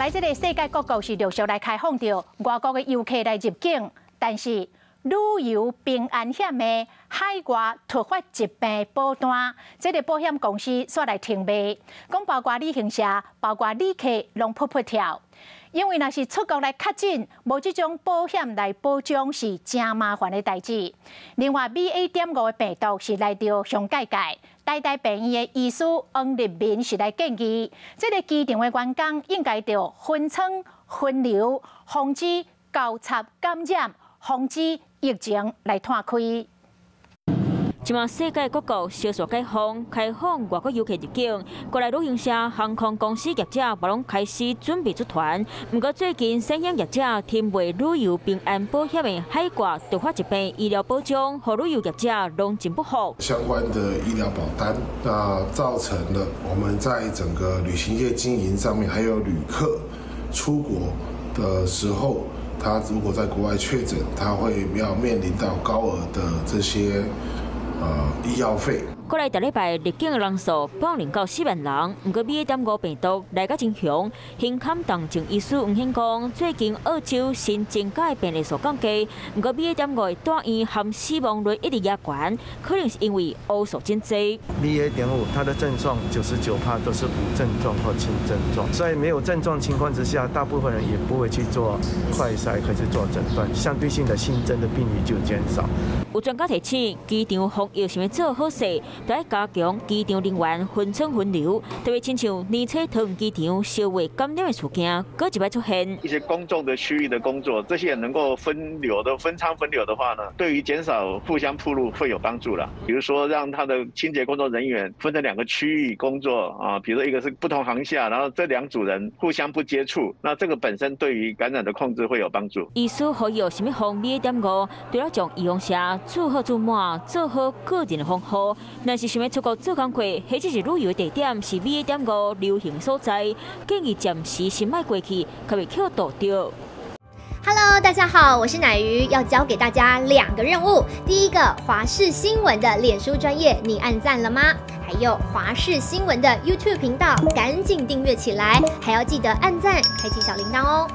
来这个世界各国是陆续来开放着外国的游客来入境，但是旅游平安险的海外突发疾病保单，这个保险公司煞来停卖，讲包括旅行社、包括旅客拢扑扑跳。因为若是出国来确诊，无这种保险来保障是真麻烦的代志。另外 ，BA.5 的病毒是来到上界界。台大病院的医师王立民是来建议，这个机场的员工应该要分层分流，防止交叉感染，防止疫情来摊开。即马世界各国小说开放外国游客入境，国内旅行社、航空公司业者也拢开始准备出团。不过最近产险业者停卖旅游平安保险的海外突发疾病医疗保障，和旅游业者拢真不服。相关的医疗保单，那造成了我们在整个旅行业经营上面，还有旅客出国的时候，他如果在国外确诊，他会要面临到高额的这些医药费。国内第礼拜入境的人数降临到4万人，不过 BA.5 病毒来甲真凶。胸坎重症医师黄显讲，最近澳洲新增加的病例数降低，不过 BA.5 的住院和死亡率一直也悬，可能是因为欧数真多。BA.5 它的症状99%都是无症状或轻症状，所以没有症状情况之下，大部分人也不会去做快筛，开始做诊断，相对性的新增的病例就减少。有专家提醒，机场防疫想要做好势。要加强机场人员分层分流，特别亲像年初桃园机场烧毁感染的事件，搁一摆出现。一些公众的区域的工作，这些能够分仓分流的话呢，对于减少互相暴露会有帮助了。比如说，让他的清洁工作人员分成2个区域工作啊，比如说一个是不同航厦，然后这2组人互相不接触，那这个本身对于感染的控制会有帮助。医师可以有什么防BA.5，除了将预防社做好做满，做好个人的防护。若是想要出国做工课，或者是旅游的地点是 BA.5 流行所在，建议暂时先莫过去，可袂扣到着。Hello， 大家好，我是乃瑜，要教给大家2个任务。第一个，华视新闻的脸书专页，你按赞了吗？还有华视新闻的 YouTube 频道，赶紧订阅起来，还要记得按赞，开启小铃铛哦。